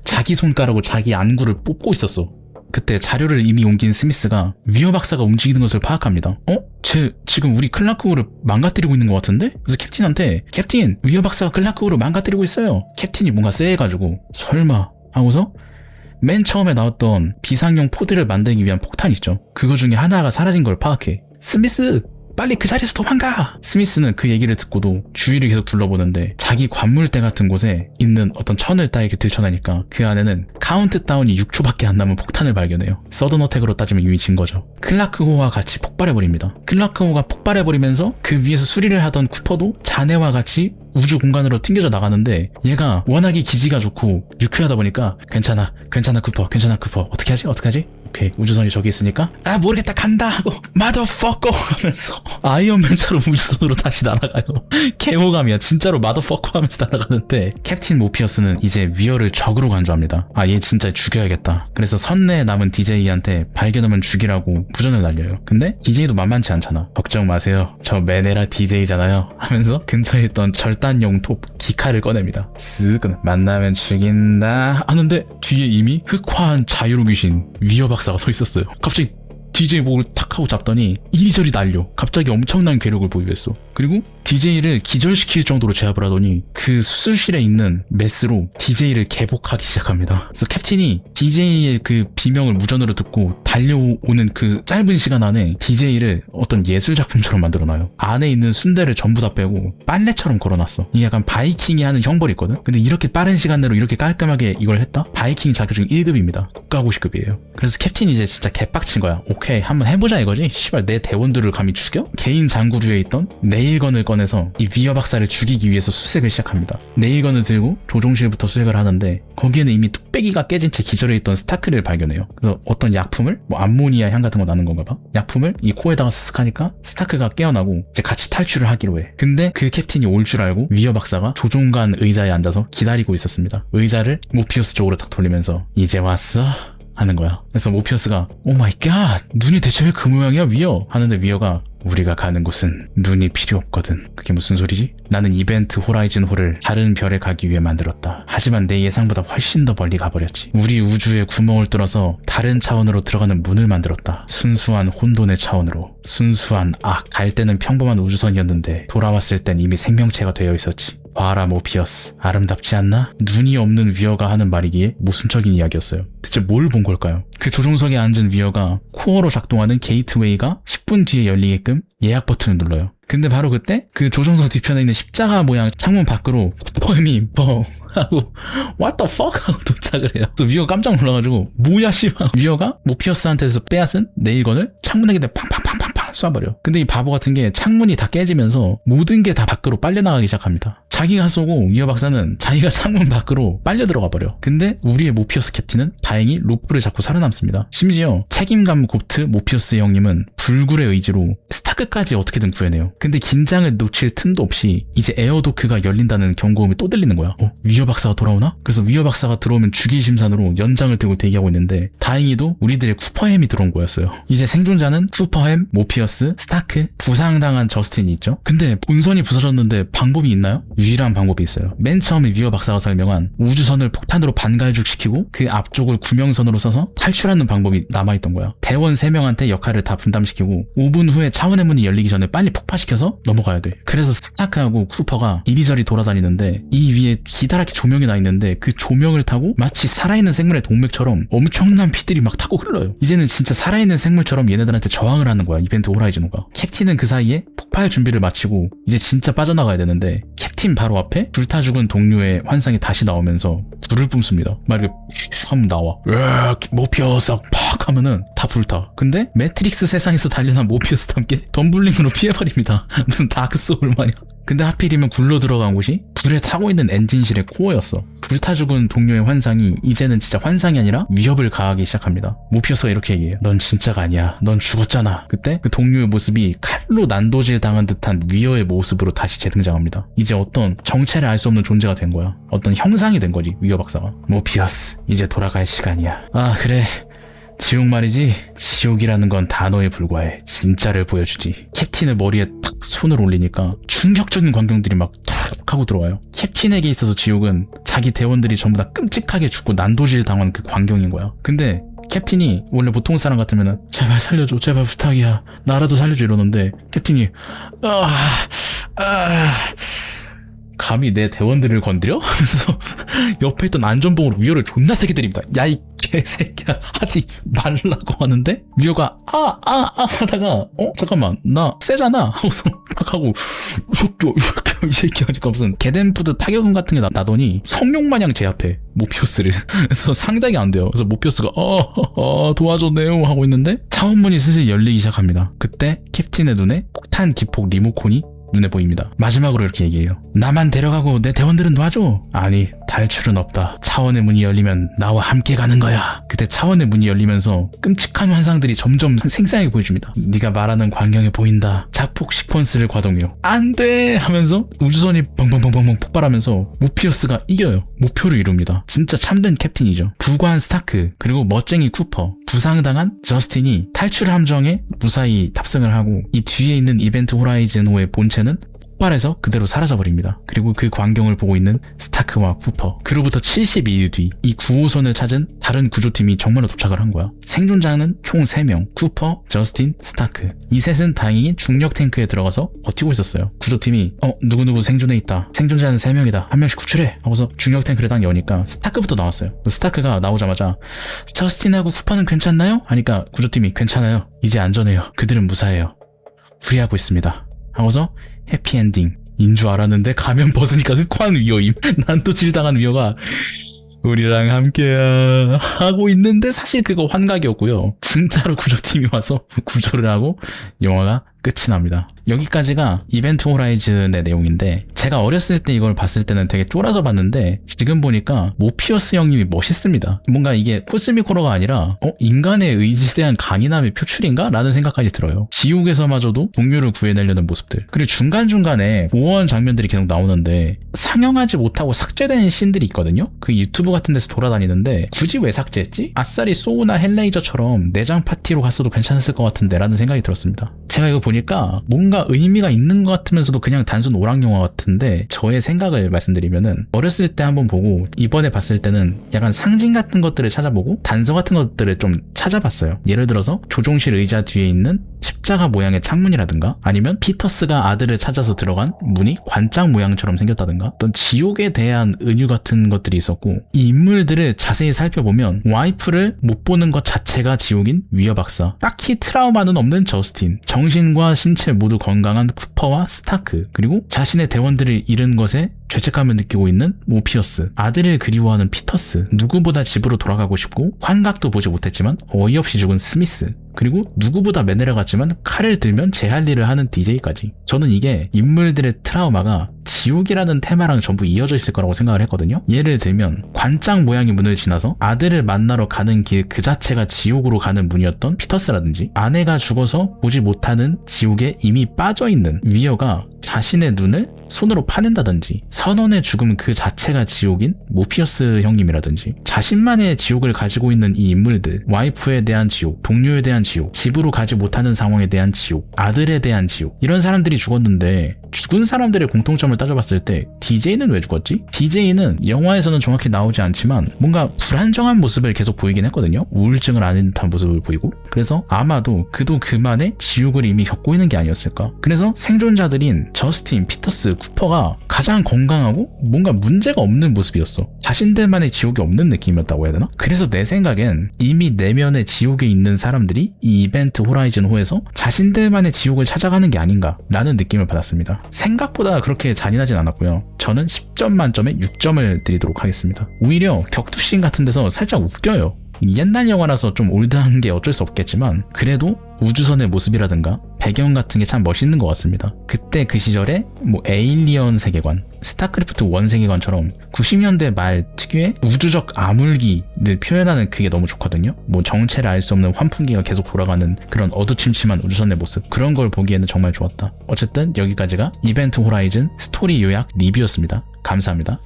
자기 손가락으로 자기 안구를 뽑고 있었어. 그때 자료를 이미 옮긴 스미스가 위어 박사가 움직이는 것을 파악합니다. 쟤 지금 우리 클라크호를 망가뜨리고 있는 것 같은데? 그래서 캡틴한테 캡틴 위어 박사가 클라크호를 망가뜨리고 있어요. 캡틴이 뭔가 쎄해가지고 설마 하고서 맨 처음에 나왔던 비상용 포드를 만들기 위한 폭탄 있죠. 그거 중에 하나가 사라진 걸 파악해. 스미스! 빨리 그 자리에서 도망가! 스미스는 그 얘기를 듣고도 주위를 계속 둘러보는데 자기 관물대 같은 곳에 있는 어떤 천을 딱 이렇게 들춰내니까 그 안에는 카운트다운이 6초밖에 안 남은 폭탄을 발견해요. 서든 어택으로 따지면 이미 진 거죠. 클라크호와 같이 폭발해버립니다. 클라크호가 폭발해버리면서 그 위에서 수리를 하던 쿠퍼도 자네와 같이 우주 공간으로 튕겨져 나가는데 얘가 워낙에 기지가 좋고 유쾌하다 보니까 괜찮아 쿠퍼 어떻게 하지? 오케이 우주선이 저기 있으니까 모르겠다 간다 하고 마더퍼커 하면서 아이언맨처럼 우주선으로 다시 날아가요. 개호감이야. 진짜로 마더퍼커 하면서 날아가는데 캡틴 모피어스는 이제 위어를 적으로 간주합니다. 얘 진짜 죽여야겠다. 그래서 선내에 남은 DJ한테 발견하면 죽이라고 부전을 날려요. 근데 DJ도 만만치 않잖아. 걱정 마세요. 저 메네라 DJ잖아요 하면서 근처에 있던 절단용 톱 기칼을 꺼냅니다. 쓱 만나면 죽인다 하는데 뒤에 이미 흑화한 자유로 귀신 위어 박사가 서 있었어요. 갑자기 DJ 목을 탁 하고 잡더니 이리저리 날려. 갑자기 엄청난 괴력을 보이겠어. 그리고 DJ를 기절시킬 정도로 제압을 하더니 그 수술실에 있는 메스로 DJ를 개복하기 시작합니다. 그래서 캡틴이 DJ의 그 비명을 무전으로 듣고 달려오는 그 짧은 시간 안에 DJ를 어떤 예술작품처럼 만들어놔요. 안에 있는 순대를 전부 다 빼고 빨래처럼 걸어놨어. 이게 약간 바이킹이 하는 형벌이 있거든? 근데 이렇게 빠른 시간 내로 이렇게 깔끔하게 이걸 했다? 바이킹 자격증 1급입니다. 국가고시급이에요. 그래서 캡틴이 이제 진짜 개빡친 거야. 오케이 한번 해보자 이거지? 씨발 내 대원들을 감히 죽여? 개인 장구류에 있던 네일건을 꺼내서 이 위어 박사를 죽이기 위해서 수색을 시작합니다. 네일건을 들고 조종실부터 수색을 하는데 거기에는 이미 뚝배기가 깨진 채 기절해 있던 스타크를 발견해요. 그래서 어떤 약품을 암모니아 향 같은 거 나는 건가 봐. 약품을 이 코에다가 쓱 하니까 스타크가 깨어나고 이제 같이 탈출을 하기로 해. 근데 그 캡틴이 올 줄 알고 위어 박사가 조종관 의자에 앉아서 기다리고 있었습니다. 의자를 모피우스 쪽으로 딱 돌리면서 이제 왔어? 하는 거야. 그래서 모피어스가 오 마이 갓 눈이 대체 왜 그 모양이야 위어? 하는데 위어가 우리가 가는 곳은 눈이 필요 없거든. 그게 무슨 소리지? 나는 이벤트 호라이즌 홀을 다른 별에 가기 위해 만들었다. 하지만 내 예상보다 훨씬 더 멀리 가버렸지. 우리 우주에 구멍을 뚫어서 다른 차원으로 들어가는 문을 만들었다. 순수한 혼돈의 차원으로. 순수한 악. 갈 때는 평범한 우주선이었는데 돌아왔을 땐 이미 생명체가 되어 있었지. 봐라 모피어스 아름답지 않나? 눈이 없는 위어가 하는 말이기에 모순적인 이야기였어요. 대체 뭘 본 걸까요? 그 조종석에 앉은 위어가 코어로 작동하는 게이트웨이가 10분 뒤에 열리게끔 예약 버튼을 눌러요. 근데 바로 그때 그 조종석 뒤편에 있는 십자가 모양 창문 밖으로 뻥이 뻥 하고 What the fuck? 하고 도착을 해요. 그래서 위어가 깜짝 놀라가지고 뭐야 씨발. 위어가 모피어스한테서 빼앗은 네일건을 창문에게 팡팡팡팡팡 쏴버려. 근데 이 바보 같은 게 창문이 다 깨지면서 모든 게 다 밖으로 빨려나가기 시작합니다. 자기가 쏘고 위어 박사는 자기가 창문 밖으로 빨려 들어가 버려. 근데 우리의 모피어스 캡틴은 다행히 로프를 잡고 살아남습니다. 심지어 책임감 고트 모피어스 형님은 불굴의 의지로 스타크까지 어떻게든 구해내요. 근데 긴장을 놓칠 틈도 없이 이제 에어도크가 열린다는 경고음이 또 들리는 거야. 위어 박사가 돌아오나? 그래서 위어 박사가 들어오면 죽일 심산으로 연장을 들고 대기하고 있는데 다행히도 우리들의 쿠퍼햄이 들어온 거였어요. 이제 생존자는 쿠퍼햄, 모피어스, 스타크, 부상당한 저스틴이 있죠. 근데 본선이 부서졌는데 방법이 있나요? 유일한 방법이 있어요. 맨 처음에 위어 박사가 설명한 우주선을 폭탄으로 반갈죽시키고 그 앞쪽을 구명선으로 써서 탈출하는 방법이 남아있던 거야. 대원 3명한테 역할을 다 분담시키고 5분 후에 차원의 문이 열리기 전에 빨리 폭파시켜서 넘어가야 돼. 그래서 스타크하고 쿠퍼가 이리저리 돌아다니는데 이 위에 기다랗게 조명이 나 있는데 그 조명을 타고 마치 살아있는 생물의 동맥처럼 엄청난 피들이 막 타고 흘러요. 이제는 진짜 살아있는 생물처럼 얘네들한테 저항을 하는 거야. 이벤트 호라이즌호가. 캡틴은 그 사이에 폭발 준비를 마치고 이제 진짜 빠져나가야 되는데 캡틴 바로 앞에 불타 죽은 동료의 환상이 다시 나오면서 불을 뿜습니다. 막 이렇게 하면 나와. 모피어스 팍 하면은 다 불타. 근데 매트릭스 세상에서 단련한 모피어스와 함께 덤블링으로 피해버립니다. 무슨 다크소울 마냥. 근데 하필이면 굴러 들어간 곳이 불에 타고 있는 엔진실의 코어였어. 불타 죽은 동료의 환상이 이제는 진짜 환상이 아니라 위협을 가하기 시작합니다. 모피어스가 이렇게 얘기해요. 넌 진짜가 아니야. 넌 죽었잖아. 그때 그 동료의 모습이 칼로 난도질 당한 듯한 위어의 모습으로 다시 재등장합니다. 이제 어떤 정체를 알 수 없는 존재가 된 거야. 어떤 형상이 된 거지, 위어 박사가. 모피어스, 이제 돌아갈 시간이야. 아, 그래. 지옥 말이지. 지옥이라는 건 단어에 불과해. 진짜를 보여주지. 캡틴의 머리에 딱 손을 올리니까 충격적인 광경들이 막 툭 하고 들어와요. 캡틴에게 있어서 지옥은 자기 대원들이 전부 다 끔찍하게 죽고 난도질 당한 그 광경인 거야. 근데 캡틴이 원래 보통 사람 같으면은 제발 살려줘, 제발 부탁이야, 나라도 살려줘 이러는데 캡틴이 감히 내 대원들을 건드려? 하면서 옆에 있던 안전봉으로 위어를 존나 세게 때립니다. 야, 이 개새끼야, 하지 말라고 하는데 위어가 하다가 잠깐만, 나 세잖아 하고서 막 하고 이 새끼 하니까 무슨 개댄푸드 타격음 같은 게 나더니 성룡마냥 제압해 모피어스를. 그래서 상당히 안 돼요. 그래서 모피어스가 도와줬네요 하고 있는데 차원문이 슬슬 열리기 시작합니다. 그때 캡틴의 눈에 폭탄 기폭 리모콘이 눈에 보입니다. 마지막으로 이렇게 얘기해요. 나만 데려가고 내 대원들은 놔줘. 아니, 탈출은 없다. 차원의 문이 열리면 나와 함께 가는 거야. 그때 차원의 문이 열리면서 끔찍한 환상들이 점점 생생하게 보여줍니다. 네가 말하는 광경이 보인다. 자폭 시퀀스를 가동해요. 안 돼! 하면서 우주선이 벙벙벙벙 폭발하면서 모피어스가 이겨요. 목표를 이룹니다. 진짜 참된 캡틴이죠. 부관 스타크, 그리고 멋쟁이 쿠퍼, 부상당한 저스틴이 탈출 함정에 무사히 탑승을 하고 이 뒤에 있는 이벤트 호라이즌호의 본체는 폭발해서 그대로 사라져버립니다. 그리고 그 광경을 보고 있는 스타크와 쿠퍼. 그로부터 72일 뒤 이 9호선을 찾은 다른 구조팀이 정말로 도착을 한 거야. 생존자는 총 3명. 쿠퍼, 저스틴, 스타크. 이 셋은 다행히 중력 탱크에 들어가서 버티고 있었어요. 구조팀이 누구누구 생존해 있다. 생존자는 3명이다. 한 명씩 구출해. 하고서 중력 탱크를 딱 여니까 스타크부터 나왔어요. 스타크가 나오자마자 저스틴하고 쿠퍼는 괜찮나요? 하니까 구조팀이 괜찮아요. 이제 안전해요. 그들은 무사해요. 후회하고 있습니다. 하고서 해피엔딩인 줄 알았는데 가면 벗으니까 흑화한 위어임. 난도질 당한 위어가 우리랑 함께야 하고 있는데 사실 그거 환각이었고요. 진짜로 구조팀이 와서 구조를 하고 영화가 끝이 납니다. 여기까지가 이벤트 호라이즌의 내용인데 제가 어렸을 때 이걸 봤을 때는 되게 쫄아서 봤는데 지금 보니까 모피어스 형님이 멋있습니다. 뭔가 이게 코스믹 호러가 아니라 인간의 의지에 대한 강인함의 표출인가? 라는 생각까지 들어요. 지옥에서마저도 동료를 구해내려는 모습들, 그리고 중간중간에 모험 장면들이 계속 나오는데 상영하지 못하고 삭제된 씬들이 있거든요. 그 유튜브 같은 데서 돌아다니는데 굳이 왜 삭제했지? 아싸리 소우나 헬레이저처럼 내장 파티로 갔어도 괜찮았을 것 같은데 라는 생각이 들었습니다. 제가 이거 보니까 뭔가 의미가 있는 것 같으면서도 그냥 단순 오락영화 같은데 저의 생각을 말씀드리면은 어렸을 때 한번 보고 이번에 봤을 때는 약간 상징 같은 것들을 찾아보고 단서 같은 것들을 좀 찾아봤어요. 예를 들어서 조종실 의자 뒤에 있는 십자가 모양의 창문이라든가 아니면 피터스가 아들을 찾아서 들어간 문이 관짝 모양처럼 생겼다든가 어떤 지옥에 대한 은유 같은 것들이 있었고 이 인물들을 자세히 살펴보면 와이프를 못 보는 것 자체가 지옥인 위어 박사, 딱히 트라우마는 없는 저스틴, 정신과 신체 모두 건강한 쿠퍼와 스타크, 그리고 자신의 대원들을 잃은 것에 죄책감을 느끼고 있는 모피어스, 아들을 그리워하는 피터스, 누구보다 집으로 돌아가고 싶고 환각도 보지 못했지만 어이없이 죽은 스미스, 그리고 누구보다 매너를 같지만 칼을 들면 제 할 일을 하는 DJ까지. 저는 이게 인물들의 트라우마가 지옥이라는 테마랑 전부 이어져 있을 거라고 생각을 했거든요. 예를 들면 관짝 모양의 문을 지나서 아들을 만나러 가는 길 그 자체가 지옥으로 가는 문이었던 피터스라든지, 아내가 죽어서 보지 못하는 지옥에 이미 빠져있는 위어가 자신의 눈을 손으로 파낸다든지, 선원의 죽음 그 자체가 지옥인 모피어스 형님이라든지, 자신만의 지옥을 가지고 있는 이 인물들, 와이프에 대한 지옥, 동료에 대한 지옥, 집으로 가지 못하는 상황에 대한 지옥, 아들에 대한 지옥, 이런 사람들이 죽었는데 죽은 사람들의 공통점을 따져봤을 때 DJ는 왜 죽었지? DJ는 영화에서는 정확히 나오지 않지만 뭔가 불안정한 모습을 계속 보이긴 했거든요. 우울증을 앓는 듯한 모습을 보이고. 그래서 아마도 그도 그만의 지옥을 이미 겪고 있는 게 아니었을까. 그래서 생존자들인 저스틴, 피터스, 쿠퍼가 가장 건강하고 뭔가 문제가 없는 모습이었어. 자신들만의 지옥이 없는 느낌이었다고 해야 되나? 그래서 내 생각엔 이미 내면의 지옥에 있는 사람들이 이 이벤트 호라이즌 호에서 자신들만의 지옥을 찾아가는 게 아닌가 라는 느낌을 받았습니다. 생각보다 그렇게 잔인하진 않았고요. 저는 10점 만점에 6점을 드리도록 하겠습니다. 오히려 격투씬 같은 데서 살짝 웃겨요. 옛날 영화라서 좀 올드한 게 어쩔 수 없겠지만 그래도 우주선의 모습이라든가 배경 같은 게 참 멋있는 것 같습니다. 그때 그 시절에 뭐 에일리언 세계관, 스타크래프트 1 세계관처럼 90년대 말 특유의 우주적 암울기를 표현하는 그게 너무 좋거든요. 뭐 정체를 알 수 없는 환풍기가 계속 돌아가는 그런 어두침침한 우주선의 모습, 그런 걸 보기에는 정말 좋았다. 어쨌든 여기까지가 이벤트 호라이즌 스토리 요약 리뷰였습니다. 감사합니다.